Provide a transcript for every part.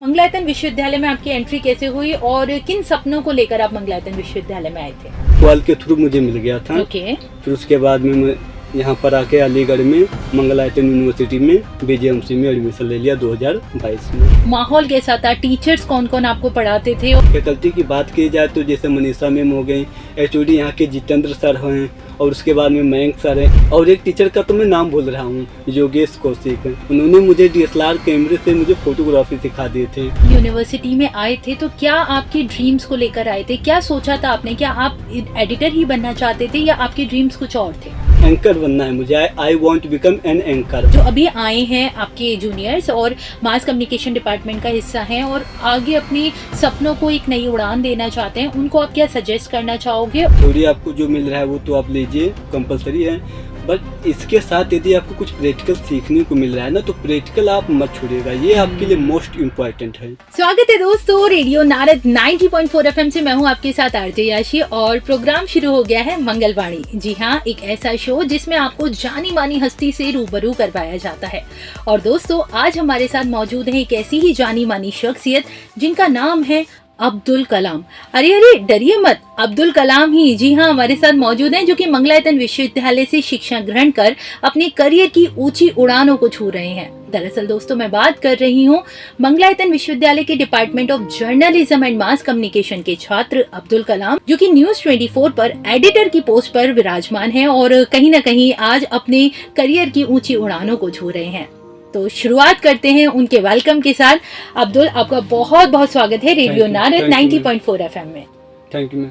मंगलायतन विश्वविद्यालय में आपकी एंट्री कैसे हुई और किन सपनों को लेकर आप मंगलायतन विश्वविद्यालय में आए थे? कॉल के थ्रू मुझे मिल गया था। ओके। फिर उसके बाद में मैं यहाँ पर आके अलीगढ़ में मंगलायतन यूनिवर्सिटी में बीजेएमसी में एडमिशन ले लिया 2022 में। माहौल कैसा था? टीचर्स कौन कौन आपको पढ़ाते थे? फैकल्टी की बात की जाए तो जैसे मनीषा मैम हो गई, एचओडी यहाँ के जितेंद्र सर हैं, और उसके बाद में मयंक सर है, और एक टीचर का तो मैं नाम भूल रहा हूँ, योगेश कौशिक। उन्होंने मुझे डीएसएलआर कैमरे से मुझे फोटोग्राफी सिखा दिए थे। यूनिवर्सिटी में आए थे तो क्या आपकी ड्रीम्स को लेकर आए थे? क्या सोचा था आपने? क्या आप एडिटर ही बनना चाहते थे या आपके ड्रीम्स कुछ और थे? एंकर बनना है मुझे। I want become an anchor. जो अभी आए हैं आपके जूनियर्स और मास कम्युनिकेशन डिपार्टमेंट का हिस्सा हैं और आगे अपने सपनों को एक नई उड़ान देना चाहते हैं, उनको आप क्या सजेस्ट करना चाहोगे? थ्योरी आपको जो मिल रहा है वो तो आप लीजिए, कंपलसरी है, बट इसके साथ यदि आपको कुछ प्रैक्टिकल सीखने को मिल रहा है ना, तो प्रैक्टिकल आप मत छोड़िएगा, ये आपके लिए मोस्ट इम्पोर्टेंट है। स्वागत है दोस्तों, रेडियो नारद 90.4 FM से मैं हूं आपके साथ आरजे याशी और प्रोग्राम शुरू हो गया है मंगलवाणी। जी हाँ, एक ऐसा शो जिसमें आपको जानी मानी हस्ती से रूबरू करवाया जाता है। और दोस्तों, आज हमारे साथ मौजूद है एक ऐसी ही जानी मानी शख्सियत जिनका नाम है अब्दुल कलाम। अरे अरे डरिए मत, अब्दुल कलाम ही जी हाँ हमारे साथ मौजूद हैं, जो कि मंगलायतन विश्वविद्यालय से शिक्षा ग्रहण कर अपने करियर की ऊंची उड़ानों को छू रहे हैं। दरअसल दोस्तों, मैं बात कर रही हूँ मंगलायतन विश्वविद्यालय के department of journalism and mass communication के छात्र अब्दुल कलाम, जो कि न्यूज 24 पर एडिटर की पोस्ट पर विराजमान है और कहीं न कहीं आज अपने करियर की ऊंची उड़ानों को छू रहे हैं। तो शुरुआत करते हैं उनके वेलकम के साथ। अब्दुल, आपका बहुत बहुत स्वागत है रेडियो नारद 90.4 FM में। Thank you ma'am.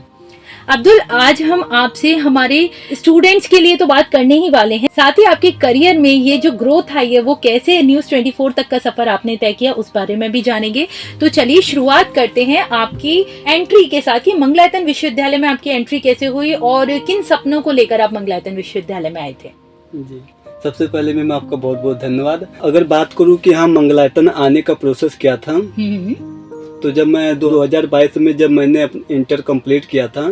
अब्दुल, आज हम आपसे हमारे स्टूडेंट्स के लिए तो बात करने ही वाले हैं, साथ ही आपके करियर में ये जो ग्रोथ आई है वो कैसे न्यूज 24 तक का सफर आपने तय किया उस बारे में भी जानेंगे। तो चलिए शुरुआत करते हैं आपकी एंट्री के साथ कि मंगलायतन विश्वविद्यालय में आपकी एंट्री कैसे हुई और किन सपनों को लेकर आप मंगलायतन विश्वविद्यालय में आए थे? जी, सबसे पहले मैम आपका बहुत बहुत धन्यवाद। अगर बात करूं कि हाँ मंगलायतन आने का प्रोसेस क्या था, तो जब मैं 2022 में जब मैंने इंटर कंप्लीट किया था,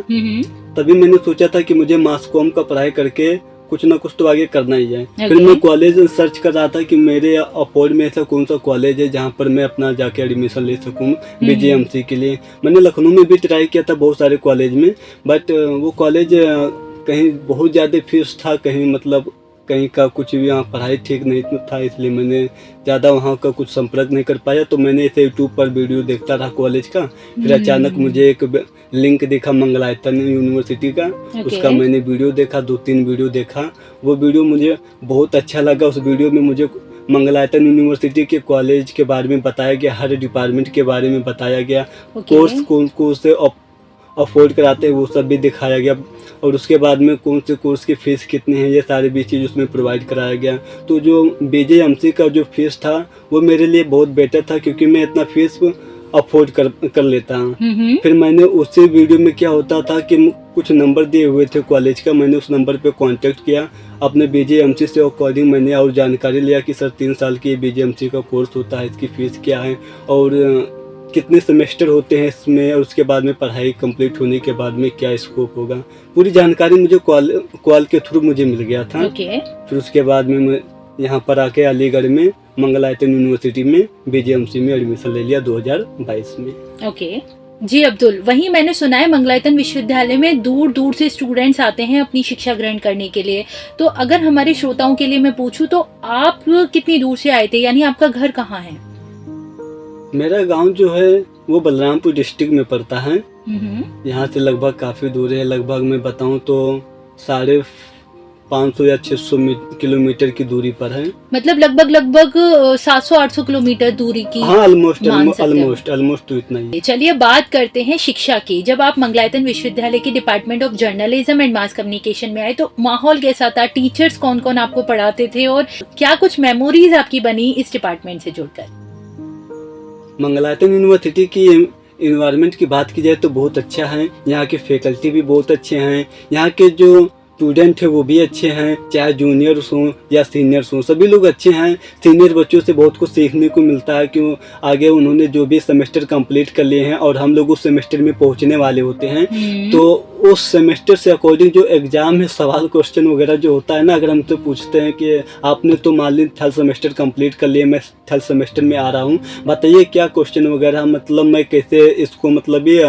तभी मैंने सोचा था कि मुझे मास कॉम का पढ़ाई करके कुछ ना कुछ तो आगे करना ही है। फिर मैं कॉलेज सर्च कर रहा था कि मेरे अफोर्ड में ऐसा कौन सा कॉलेज है जहाँ पर मैं अपना जाके एडमिशन ले सकूँ बीजेएमसी के लिए। मैंने लखनऊ में भी ट्राई किया था बहुत सारे कॉलेज में, बट वो कॉलेज कहीं बहुत ज़्यादा फीस था, कहीं मतलब कहीं का कुछ भी वहाँ पढ़ाई ठीक नहीं था, इसलिए मैंने ज़्यादा वहाँ का कुछ संपर्क नहीं कर पाया। तो मैंने इसे यूट्यूब पर वीडियो देखता रहा कॉलेज का, फिर अचानक मुझे एक लिंक दिखा मंगलायतन यूनिवर्सिटी का। उसका मैंने वीडियो देखा, 2-3 वीडियो देखा। वो वीडियो मुझे बहुत अच्छा लगा। उस वीडियो में मुझे मंगलायतन यूनिवर्सिटी के कॉलेज के बारे में बताया गया, हर डिपार्टमेंट के बारे में बताया गया, कोर्स कौन से अफोर्ड कराते हैं वो सब भी दिखाया गया, और उसके बाद में कौन से कोर्स की फ़ीस कितनी है ये सारी भी चीज़ उसमें प्रोवाइड कराया गया। तो जो बीजेएमसी का जो फीस था वो मेरे लिए बहुत बेटर था, क्योंकि मैं इतना फीस अफोर्ड कर लेता हूँ। फिर मैंने उसी वीडियो में क्या होता था कि कुछ नंबर दिए हुए थे कॉलेज का, मैंने उस नंबर पे कांटेक्ट किया अपने बीजेएमसी से। अकॉर्डिंग मैंने और जानकारी लिया कि सर 3 साल की बीजेएमसी का कोर्स होता है, इसकी फ़ीस क्या है और कितने सेमेस्टर होते हैं इसमें, और उसके बाद में पढ़ाई कंप्लीट होने के बाद में क्या स्कोप होगा। पूरी जानकारी मुझे कॉल के थ्रू मुझे मिल गया था। फिर उसके बाद में मैं यहाँ पर आके अलीगढ़ में मंगलायतन यूनिवर्सिटी में बीजेएमसी में एडमिशन ले लिया 2022 में। ओके जी अब्दुल, वहीं मैंने सुना है मंगलायतन विश्वविद्यालय में दूर दूर से स्टूडेंट्स आते हैं अपनी शिक्षा ग्रहण करने के लिए। तो अगर हमारे श्रोताओं के लिए मैं पूछूं तो आप कितनी दूर से आए थे, यानी आपका घर कहाँ है? मेरा गांव जो है वो बलरामपुर डिस्ट्रिक्ट में पड़ता है। यहाँ से लगभग काफ़ी दूर है, लगभग मैं बताऊँ तो 550 या 600 किलोमीटर की दूरी पर है। मतलब लगभग 700-800 किलोमीटर दूरी की। हाँ, ऑलमोस्ट तो इतना ही। चलिए बात करते हैं शिक्षा की। जब आप मंगलायतन विश्वविद्यालय के department of journalism and mass communication में आए तो माहौल कैसा था? टीचर्स कौन कौन आपको पढ़ाते थे और क्या कुछ मेमोरीज आपकी बनी इस डिपार्टमेंट से जुड़कर? मंगलायतन यूनिवर्सिटी की इन्वायरमेंट की बात की जाए तो बहुत अच्छा है। यहाँ के फैकल्टी भी बहुत अच्छे हैं, यहाँ के जो स्टूडेंट है वो भी अच्छे हैं, चाहे जूनियर्स हों या सीनियर्स हों, सभी लोग अच्छे हैं। सीनियर बच्चों से बहुत कुछ सीखने को मिलता है कि आगे उन्होंने जो भी सेमेस्टर कंप्लीट कर लिए हैं और हम लोग उस सेमेस्टर में पहुँचने वाले होते हैं, तो उस सेमेस्टर से अकॉर्डिंग जो एग्जाम है, सवाल क्वेश्चन वगैरह जो होता है ना, अगर हमसे पूछते हैं कि आपने तो मान ली थर्ड सेमेस्टर कंप्लीट कर लिया, मैं थर्ड सेमेस्टर में आ रहा हूँ, बताइए क्या क्वेश्चन वगैरह, मतलब मैं कैसे इसको मतलब ये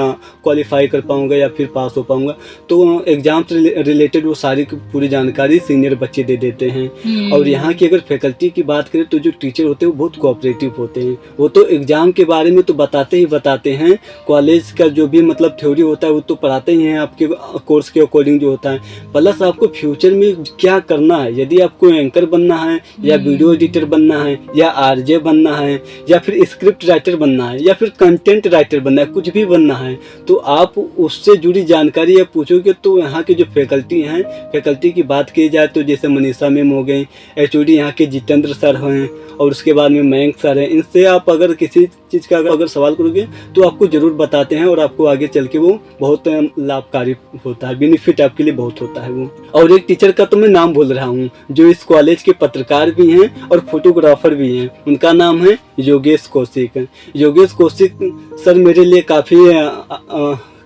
क्वालिफाई कर पाऊँगा या फिर पास हो पाऊँगा। तो एग्जाम से रिलेटेड वो सारी पूरी जानकारी सीनियर बच्चे दे देते हैं। और यहाँ की अगर फैकल्टी की बात करें तो जो टीचर होते हैं वो बहुत कोऑपरेटिव होते हैं। वो तो एग्जाम के बारे में तो बताते ही बताते हैं, कॉलेज का जो भी मतलब थ्योरी होता है वो तो पढ़ाते ही हैं आपके कोर्स के अकॉर्डिंग जो होता है, प्लस आपको फ्यूचर में क्या करना है। यदि आपको एंकर बनना है या वीडियो एडिटर बनना है या आरजे बनना है या फिर स्क्रिप्ट राइटर बनना है या फिर कंटेंट राइटर बनना है, कुछ भी बनना है, तो आप उससे जुड़ी जानकारी आप पूछोगे तो यहाँ के जो फैकल्टी हैं, फैकल्टी की बात की जाए तो जैसे मनीषा मैम हो गई, एचओडी यहाँ के जितेंद्र सर हैं, और उसके बाद में मयंक सर हैं, इनसे आप अगर किसी चीज़ का अगर सवाल करोगे तो आपको ज़रूर बताते हैं और आपको आगे चल के वो बहुत लाभकारी होता है, बेनिफिट आपके लिए बहुत होता है वो। और एक टीचर का तो मैं नाम भूल रहा हूँ, जो इस कॉलेज के पत्रकार भी हैं और फोटोग्राफर भी हैं, उनका नाम है योगेश कौशिक। योगेश कौशिक सर मेरे लिए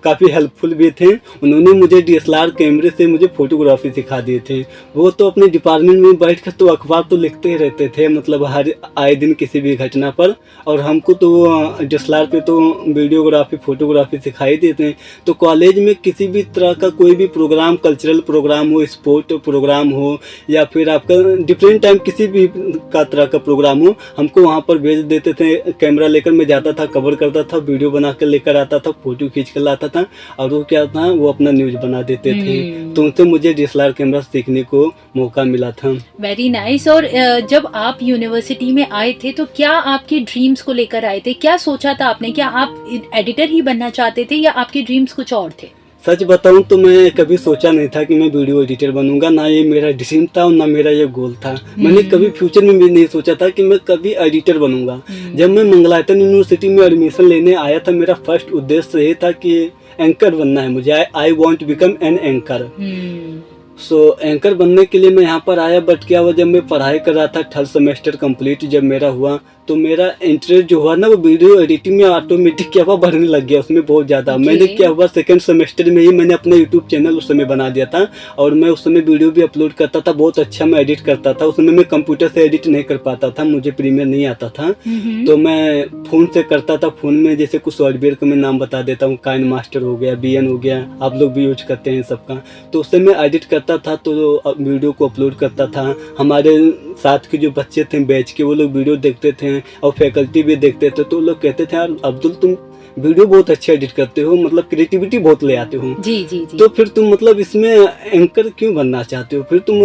काफ़ी हेल्पफुल भी थे। उन्होंने मुझे DSLR कैमरे से मुझे फोटोग्राफी सिखा दिए थे। वो तो अपने डिपार्टमेंट में बैठकर तो अखबार तो लिखते ही रहते थे, मतलब हर आए दिन किसी भी घटना पर, और हमको तो DSLR पे तो वीडियोग्राफी फोटोग्राफी सिखाई देते हैं। तो कॉलेज में किसी भी तरह का कोई भी प्रोग्राम, कल्चरल प्रोग्राम हो, स्पोर्ट प्रोग्राम हो या फिर आपका डिफरेंट टाइम किसी भी का तरह का प्रोग्राम हो, हमको वहाँ पर भेज देते थे। कैमरा लेकर मैं जाता था, कवर करता था, वीडियो बना कर लेकर आता था, फोटो खींच कर लाता था, और वो क्या था, वो अपना न्यूज बना देते थे। तो उनसे मुझे DSLR कैमरा सीखने को मौका मिला था। Very nice. और जब आप यूनिवर्सिटी में आए थे तो क्या आपके ड्रीम्स को लेकर आए थे, क्या सोचा था आपने, क्या आप एडिटर ही बनना चाहते थे या आपके ड्रीम्स कुछ और थे? सच बताऊं तो मैं कभी सोचा नहीं था कि मैं वीडियो एडिटर बनूंगा, ना ये मेरा ड्रीम था और ना मेरा ये गोल था। मैंने कभी फ्यूचर में भी नहीं सोचा था कि मैं कभी एडिटर बनूंगा। जब मैं मंगलायतन यूनिवर्सिटी में एडमिशन लेने आया था, मेरा फर्स्ट उद्देश्य ये था कि एंकर बनना है मुझे। I want become an anchor. So anchor बनने के लिए मैं यहाँ पर आया, बट क्या हुआ, जब मैं पढ़ाई कर रहा था, थर्ड सेमेस्टर कंप्लीट जब मेरा हुआ, तो मेरा इंटरेस्ट जो हुआ ना वो वीडियो एडिटिंग में ऑटोमेटिक क्या हुआ बढ़ने लग गया उसमें बहुत ज़्यादा। मैंने क्या हुआ, सेकंड सेमेस्टर में ही मैंने अपना यूट्यूब चैनल उस समय बना दिया था, और मैं उस समय वीडियो भी अपलोड करता था, बहुत अच्छा मैं एडिट करता था। उस समय मैं कंप्यूटर से एडिट नहीं कर पाता था, मुझे प्रीमियर नहीं आता था, तो मैं फ़ोन से करता था। फ़ोन में जैसे कुछ सॉफ्टवेयर का मैं नाम बता देता हूँ, काइन मास्टर हो गया, BN हो गया, आप लोग भी यूज करते हैं सबका। तो उससे मैं एडिट करता था, तो वीडियो को अपलोड करता था। हमारे साथ के जो बच्चे थे बैच के, वो लोग वीडियो देखते थे और फैकल्टी भी देखते थे, तो लोग कहते थे यार अब्दुल तुम वीडियो बहुत अच्छा एडिट करते हो, मतलब क्रिएटिविटी बहुत ले आते हो। जी जी जी। तो फिर तुम मतलब इसमें एंकर क्यों बनना चाहते हो, फिर तुम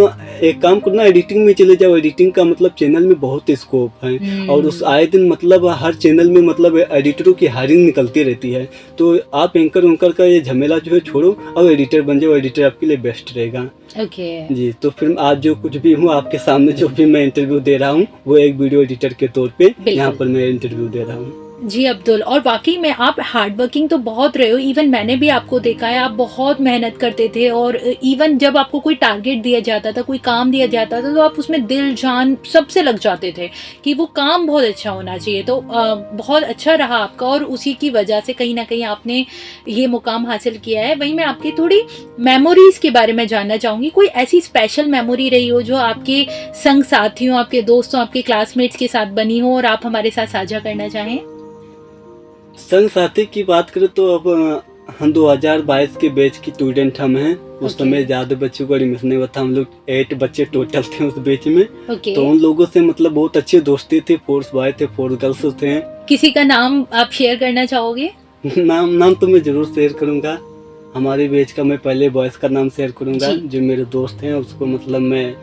एक काम करना, एडिटिंग में चले जाओ। एडिटिंग का मतलब चैनल में बहुत स्कोप है, और उस आए दिन मतलब हर चैनल में मतलब एडिटरों की हायरिंग निकलती रहती है। तो आप एंकर का ये झमेला जो है छोड़ो और एडिटर बन जाओ, एडिटर आपके लिए बेस्ट रहेगा। ओके जी, तो फिर आज जो कुछ भी हूँ आपके सामने, जो भी मैं इंटरव्यू दे रहा हूँ, वो एक वीडियो एडिटर के तौर पे यहाँ पर मैं इंटरव्यू दे रहा हूँ। जी अब्दुल, और वाकई में आप हार्ड वर्किंग तो बहुत रहे हो। इवन मैंने भी आपको देखा है, आप बहुत मेहनत करते थे, और इवन जब आपको कोई टारगेट दिया जाता था, कोई काम दिया जाता था, तो आप उसमें दिल जान सबसे लग जाते थे कि वो काम बहुत अच्छा होना चाहिए। तो बहुत अच्छा रहा आपका, और उसी की वजह से कहीं ना कहीं आपने ये मुकाम हासिल किया है। वहीं मैं आपकी थोड़ी मेमोरीज के बारे में जानना चाहूँगी। कोई ऐसी स्पेशल मेमोरी रही हो जो आपके संग साथियों, आपके दोस्तों, आपके क्लासमेट्स के साथ बनी हो और आप हमारे साथ साझा करना चाहें? संग साथी की बात करें तो अब हम 2022 के बैच की स्टूडेंट हम हैं। उस समय ज्यादा बच्चों को एडमिशन नहीं हुआ था, हम लोग 8 बच्चे टोटल थे उस बैच में। तो उन लोगों से मतलब बहुत अच्छी दोस्ती थी, 4 बॉय थे, 4 गर्ल्स थे। किसी का नाम आप शेयर करना चाहोगे? नाम तो मैं जरूर शेयर करूंगा। हमारे बैच का मैं पहले बॉयज का नाम शेयर करूंगा, जो मेरे दोस्त हैं। उसको मतलब मैं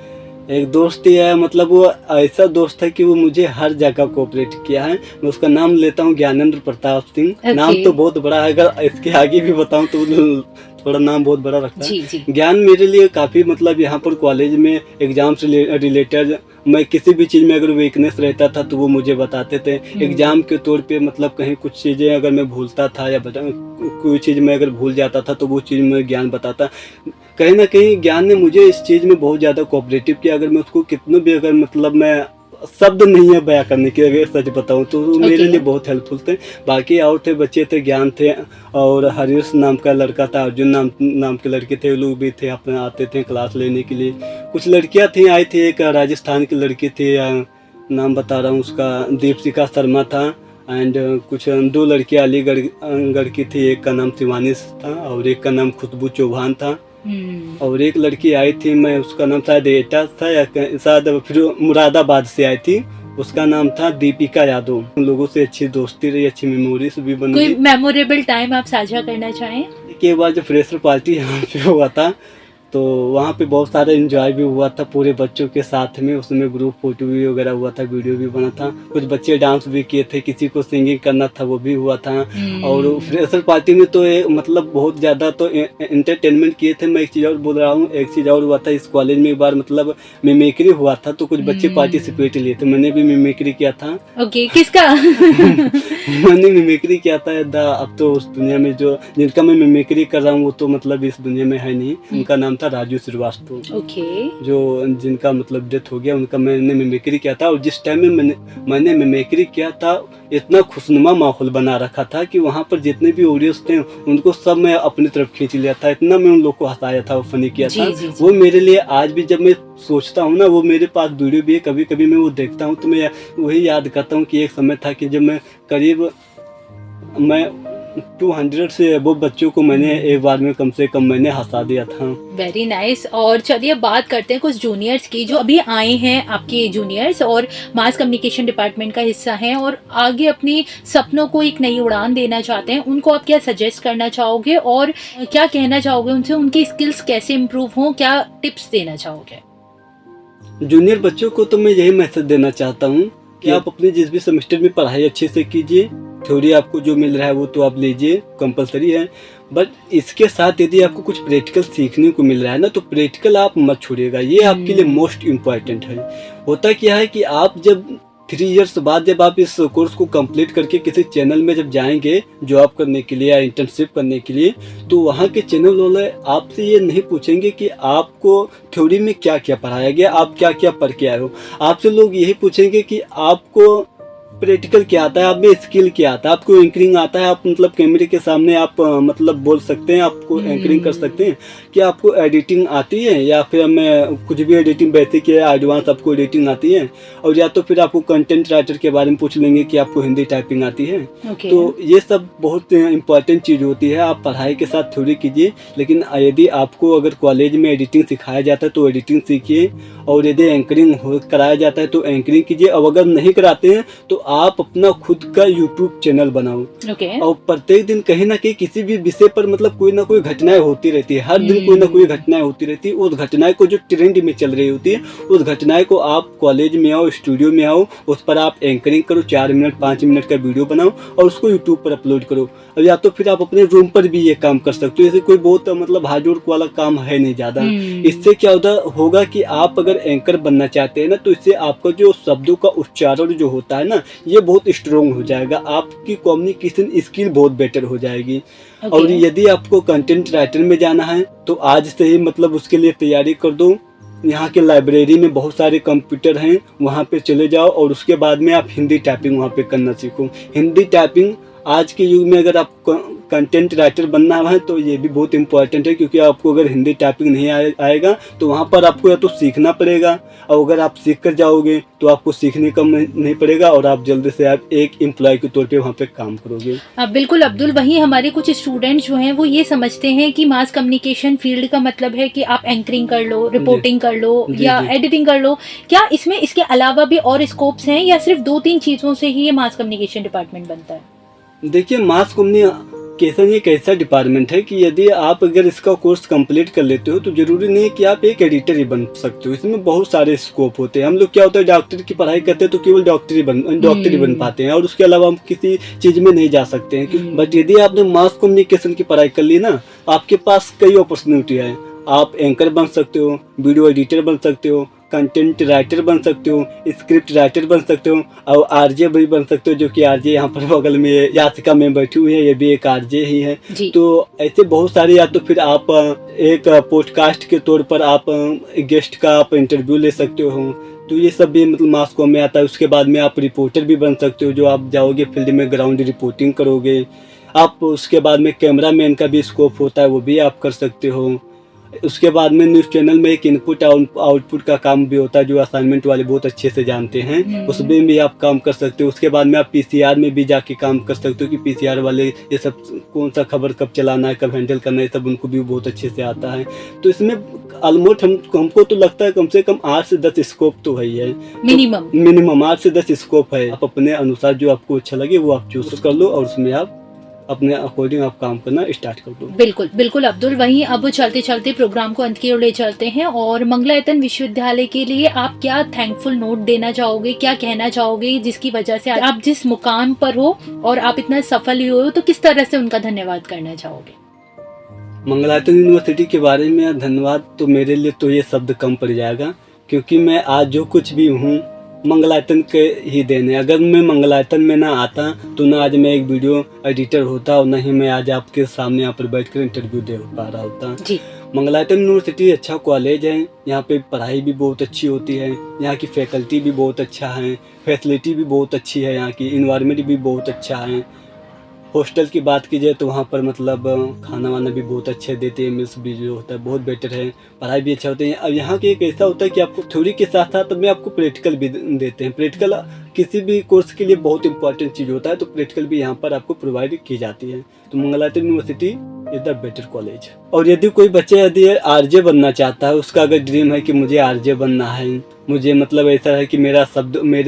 एक दोस्त ही है, मतलब वो ऐसा दोस्त है कि वो मुझे हर जगह कोऑपरेट किया है। मैं उसका नाम लेता हूँ ज्ञानेंद्र प्रताप सिंह। नाम तो बहुत बड़ा है, अगर इसके आगे भी बताऊँ तो थोड़ा नाम बहुत बड़ा रखता है। ज्ञान मेरे लिए काफ़ी मतलब यहाँ पर कॉलेज में एग्जाम से रिलेटेड मैं किसी भी चीज़ में अगर वीकनेस रहता था तो वो मुझे बताते थे। एग्जाम के तौर पे मतलब कहीं कुछ चीज़ें अगर मैं भूलता था या कोई चीज़ मैं अगर भूल जाता था तो वो चीज़ में ज्ञान बताता। कहीं ना कहीं ज्ञान ने मुझे इस चीज़ में बहुत ज़्यादा कोऑपरेटिव किया। अगर मैं उसको कितना भी अगर मतलब मैं शब्द नहीं है बयां करने के, अगर सच बताऊं तो मेरे लिए बहुत हेल्पफुल थे। बाकी और थे बच्चे थे, ज्ञान थे और हरीश नाम का लड़का था, अर्जुन नाम के लड़के थे, लोग भी थे, अपने आते थे क्लास लेने के लिए। कुछ लड़कियां थी आई थी, एक राजस्थान की लड़की थी, नाम बता रहा हूँ उसका, दीपशिखा शर्मा था। एंड कुछ 2 लड़कियां अलीगढ़ की थी, एक का नाम शिवानी था और एक का नाम खुशबू चौहान था। और एक लड़की आई थी, मैं उसका नाम शायद एटा था या शायद फिर मुरादाबाद से आई थी, उसका नाम था दीपिका यादव। उन लोगों से अच्छी दोस्ती रही, अच्छी मेमोरीज भी बन गई। कोई मेमोरेबल टाइम आप साझा करना चाहें? एक बार जो फ्रेशर पार्टी यहाँ पे हुआ था तो वहाँ पे बहुत सारा एंजॉय भी हुआ था पूरे बच्चों के साथ में। उसमें ग्रुप फोटो भी वगैरह हुआ था, वीडियो भी बना था, कुछ बच्चे डांस भी किए थे, किसी को सिंगिंग करना था वो भी हुआ था। और फ्रेशर पार्टी में तो मतलब बहुत ज़्यादा तो एंटरटेनमेंट किए थे। मैं एक चीज़ और बोल रहा हूँ, एक चीज़ और हुआ था इस कॉलेज में, एक बार मतलब मिमिक्री हुआ था तो कुछ बच्चे पार्टिसिपेट लिए थे, मैंने भी मिमिक्री किया था। ओके, किसका? मैंने मिमिक्री किया था। अब तो उस दुनिया में जो जिनका मैं मिमिक्री कर रहा हूँ वो तो मतलब इस दुनिया में है नहीं। उनका नाम था राजू श्रीवास्तव। ओके। जो जिनका मतलब डेथ हो गया, उनका मैंने मिमिक्री किया था। और जिस टाइम में मैंने मिमिक्री किया था इतना खुशनुमा माहौल बना रखा था कि वहाँ पर जितने भी ऑडियंस थे उनको सब मैं अपनी तरफ खींच लिया था। इतना मैं उन लोग को हंसाया था, फनी किया था। वो मेरे लिए आज भी जब मैं सोचता हूँ ना, वो मेरे पास वीडियो भी है, कभी कभी मैं वो देखता हूँ तो मैं वही याद करता हूँ कि एक समय था कि जब मैं करीब 200 से वो बच्चों को मैंने एक बार में कम से कम मैंने हंसा दिया था। Very nice. और चलिए बात करते हैं कुछ जूनियर्स की जो अभी आए हैं, आपके जूनियर्स और मास कम्युनिकेशन डिपार्टमेंट का हिस्सा हैं और आगे अपने सपनों को एक नई उड़ान देना चाहते हैं। उनको आप क्या सजेस्ट करना चाहोगे और क्या कहना चाहोगे उनसे, उनकी स्किल्स कैसे इम्प्रूव हों, क्या टिप्स देना चाहोगे? जूनियर बच्चों को तो मैं यही मैसेज देना चाहता हूँ कि आप अपने जिस भी सेमेस्टर में पढ़ाई अच्छे से कीजिए। थ्योरी आपको जो मिल रहा है वो तो आप लीजिए, कंपलसरी है, बट इसके साथ यदि आपको कुछ प्रैक्टिकल सीखने को मिल रहा है ना तो प्रैक्टिकल आप मत छोड़िएगा, ये आपके लिए मोस्ट इम्पॉर्टेंट है। होता क्या है कि आप जब 3 इयर्स बाद जब आप इस कोर्स को कंप्लीट करके किसी चैनल में जब जाएंगे जॉब करने के लिए या इंटर्नशिप करने के लिए, तो वहाँ के चैनल वाले आपसे ये नहीं पूछेंगे कि आपको थ्योरी में क्या क्या पढ़ाया गया, आप क्या क्या पढ़ के आए हो। आपसे लोग यही पूछेंगे कि आपको प्रैक्टिकल क्या आता है, आप में स्किल क्या आता है, आपको एंकरिंग आता है, आप मतलब कैमरे के सामने आप मतलब बोल सकते हैं, आपको एंकरिंग कर सकते हैं, क्या आपको एडिटिंग आती है, या फिर मैं कुछ भी एडिटिंग बेसिक है एडवांस आपको एडिटिंग आती है, और या तो फिर आपको कंटेंट राइटर के बारे में पूछ लेंगे कि आपको हिंदी टाइपिंग आती है। तो ये सब बहुत इंपॉर्टेंट चीज़ होती है। आप पढ़ाई के साथ थ्योरी कीजिए, लेकिन यदि आपको अगर कॉलेज में एडिटिंग सिखाया जाता है तो एडिटिंग सीखिए, और यदि एंकरिंग कराया जाता है तो एंकरिंग कीजिए, और अगर नहीं कराते हैं तो आप अपना खुद का यूट्यूब चैनल बनाओ। और प्रत्येक दिन कहीं ना कहीं किसी भी विषय पर मतलब कोई ना कोई घटनाएं होती रहती है, हर दिन कोई ना कोई घटनाएं होती रहती है। उस घटनाएं को जो ट्रेंड में चल रही होती है उस घटनाएं को आप कॉलेज में आओ, स्टूडियो में आओ, उस पर आप एंकरिंग करो, 4 मिनट 5 मिनट का वीडियो बनाओ और उसको यूट्यूब पर अपलोड करो। और या तो फिर आप अपने रूम पर भी ये काम कर सकते हो। ऐसे कोई बहुत मतलब हार्ड वर्क वाला काम है नहीं ज्यादा। इससे क्या होगा कि आप अगर एंकर बनना चाहते हैं ना तो इससे आपका जो शब्दों का उच्चारण जो होता है ना ये बहुत स्ट्रोंग हो जाएगा, आपकी कम्युनिकेशन स्किल बहुत बेटर हो जाएगी। और यदि आपको कंटेंट राइटर में जाना है तो आज से ही मतलब उसके लिए तैयारी कर दो। यहाँ के लाइब्रेरी में बहुत सारे कंप्यूटर हैं, वहाँ पे चले जाओ और उसके बाद में आप हिंदी टाइपिंग वहाँ पे करना सीखो। हिंदी टाइपिंग आज के युग में अगर आपको कंटेंट राइटर बनना है तो ये भी बहुत इंपॉर्टेंट है, क्योंकि आपको अगर हिंदी टाइपिंग नहीं आएगा तो वहाँ पर आपको या तो सीखना पड़ेगा, और अगर आप सीख कर जाओगे तो आपको सीखने का नहीं पड़ेगा और आप जल्दी से आप एक एम्प्लॉय के तौर पे वहाँ पे काम करोगे। बिल्कुल अब्दुल, वहीं हमारे कुछ स्टूडेंट जो हैं वो ये समझते हैं कि मास कम्युनिकेशन फील्ड का मतलब है कि आप एंकरिंग कर लो, रिपोर्टिंग कर लो या एडिटिंग कर लो। क्या इसमें इसके अलावा भी और स्कोप्स हैं या सिर्फ 2-3 चीजों से ही ये मास कम्युनिकेशन डिपार्टमेंट बनता है? देखिए, मास कम्युनिकेशन एक ऐसा डिपार्टमेंट है कि यदि आप अगर इसका कोर्स कंप्लीट कर लेते हो तो जरूरी नहीं है कि आप एक एडिटर ही बन सकते हो। इसमें बहुत सारे स्कोप होते हैं। हम लोग क्या होता है, डॉक्टर की पढ़ाई करते हैं तो केवल डॉक्टर ही बन पाते हैं और उसके अलावा हम किसी चीज में नहीं जा सकते हैं। बट यदि आपने मास कम्युनिकेशन की पढ़ाई कर ली ना, आपके पास कई अपॉर्चुनिटी है। आप एंकर बन सकते हो, वीडियो एडिटर बन सकते हो, कंटेंट राइटर बन सकते हो, स्क्रिप्ट राइटर बन सकते हो, और आरजे भी बन सकते हो, जो कि आरजे यहाँ पर बगल में यासिका में बैठी हुई है, ये भी एक आरजे ही है। तो ऐसे बहुत सारे, या तो फिर आप एक पॉडकास्ट के तौर पर आप गेस्ट का आप इंटरव्यू ले सकते हो, तो ये सब भी मतलब मास कॉम में आता है। उसके बाद में आप रिपोर्टर भी बन सकते हो, जो आप जाओगे फील्ड में ग्राउंड रिपोर्टिंग करोगे आप। उसके बाद में कैमरा मैन का भी स्कोप होता है, वो भी आप कर सकते हो। उसके बाद में न्यूज़ चैनल में एक इनपुट आउटपुट का काम भी होता है, जो असाइनमेंट वाले बहुत अच्छे से जानते हैं, उसमें भी आप काम कर सकते हो। उसके बाद में आप पीसीआर में भी जाके काम कर सकते हो कि पीसीआर वाले ये सब कौन सा खबर कब चलाना है, कब हैंडल करना है, सब उनको भी बहुत अच्छे से आता है। तो इसमें ऑलमोस्ट हमको तो लगता है कम से कम 8 से 10 स्कोप तो है ही है, मिनिमम 8 से 10 स्कोप है। आप अपने अनुसार जो आपको अच्छा लगे वो आप चूज कर लो और उसमें आप अपने अकॉर्डिंग आप काम करना स्टार्ट कर दो। बिल्कुल बिल्कुल अब्दुल। वहीं अब चलते चलते प्रोग्राम को अंत की ओर ले चलते हैं, और मंगलायतन विश्वविद्यालय के लिए आप क्या थैंकफुल नोट देना चाहोगे, क्या कहना चाहोगे, जिसकी वजह से आप जिस मुकाम पर हो और आप इतना सफल हुए हो, तो किस तरह से उनका धन्यवाद करना चाहोगे? मंगलायतन यूनिवर्सिटी के बारे में धन्यवाद तो मेरे लिए तो ये शब्द कम पड़ जाएगा, क्योंकि मैं आज जो कुछ भी हूँ मंगलायतन के ही देने। अगर मैं मंगलायतन में ना आता तो ना आज मैं एक वीडियो एडिटर होता और ना ही मैं आज आपके सामने यहाँ पर बैठकर इंटरव्यू दे पा रहा होता जी। मंगलायतन यूनिवर्सिटी अच्छा कॉलेज है, यहाँ पे पढ़ाई भी बहुत अच्छी होती है, यहाँ की फैकल्टी भी बहुत अच्छा है, फैसिलिटी भी बहुत अच्छी है, यहाँ की इन्वायरमेंट भी बहुत अच्छा है। हॉस्टल की बात की जाए तो वहाँ पर मतलब खाना वाना भी बहुत अच्छे देते हैं, मील्स भी जो होता है बहुत बेटर है, पढ़ाई भी अच्छा होती है। अब यहाँ के एक ऐसा होता है कि आपको थ्योरी के साथ साथ में आपको प्रैक्टिकल भी देते हैं। प्रैक्टिकल किसी भी कोर्स के लिए बहुत इंपॉर्टेंट चीज़ होता है, तो प्रैक्टिकल भी यहाँ पर आपको प्रोवाइड की जाती है। तो Mangalayatan university is the better college. और यदि कोई बच्चा यदि आरजे बनना चाहता है, उसका अगर ड्रीम है कि मुझे आरजे बनना है, मुझे मतलब ऐसा है कि मेरे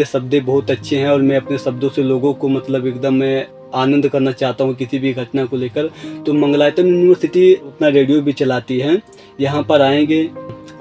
शब्द बहुत अच्छे हैं और मैं अपने शब्दों से लोगों को मतलब एकदम मैं आनंद करना चाहता हूँ किसी भी घटना को लेकर, तो मंगलायतन यूनिवर्सिटी अपना रेडियो भी चलाती है। यहाँ पर आएंगे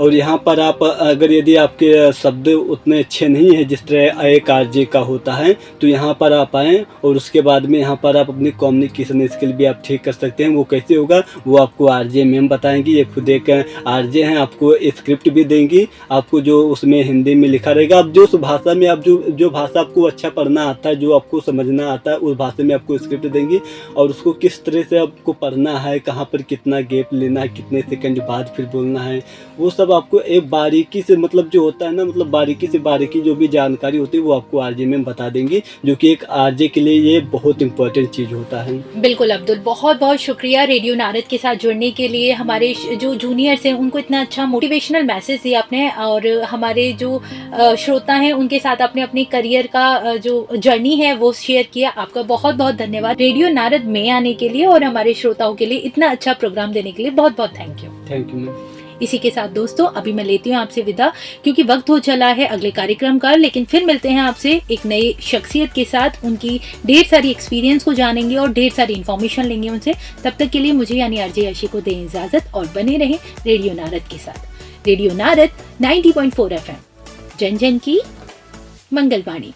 और यहाँ पर आप अगर यदि आपके शब्द उतने अच्छे नहीं हैं जिस तरह एक आरजे का होता है, तो यहाँ पर आप आएँ और उसके बाद में यहाँ पर आप अपनी कम्युनिकेशन स्किल भी आप ठीक कर सकते हैं। वो कैसे होगा वो आपको आरजे मैम बताएंगी। ये खुद एक आरजे हैं, आपको स्क्रिप्ट भी देंगी, आपको जो उसमें हिंदी में लिखा रहेगा। आप जो उस भाषा में आप जो भाषा आपको अच्छा पढ़ना आता है, जो आपको समझना आता है, उस भाषा में आपको स्क्रिप्ट देंगी और उसको किस तरह से आपको पढ़ना है, कहाँ पर कितना गैप लेना है, कितने सेकंड बाद फिर बोलना है, वो सब आपको एक बारीकी से मतलब जो होता है ना, मतलब बारीकी से बारीकी जो भी जानकारी होती है वो आपको आरजे में बता देंगी, जो कि एक आरजे के लिए ये बहुत इंपॉर्टेंट चीज होता है। बिल्कुल अब्दुल, बहुत बहुत शुक्रिया रेडियो नारद के साथ जुड़ने के लिए। हमारे जो जूनियर्स हैं उनको इतना अच्छा मोटिवेशनल मैसेज दिया आपने, और हमारे जो श्रोता हैं उनके साथ आपने अपने करियर का जो जर्नी है वो शेयर किया। आपका बहुत बहुत धन्यवाद रेडियो नारद में आने के लिए और हमारे श्रोताओं के लिए इतना अच्छा प्रोग्राम देने के लिए। बहुत बहुत thank you. Thank you ma'am. इसी के साथ दोस्तों अभी मैं लेती हूँ आपसे विदा, क्योंकि वक्त हो चला है अगले कार्यक्रम का। लेकिन फिर मिलते हैं आपसे एक नई शख्सियत के साथ, उनकी ढेर सारी एक्सपीरियंस को जानेंगे और ढेर सारी इन्फॉर्मेशन लेंगे उनसे। तब तक के लिए मुझे यानी आरजे आशी को दें इजाजत और बने रहें रेडियो नारद के साथ। रेडियो नारद 90.4 FM, जन जन की मंगलवाणी।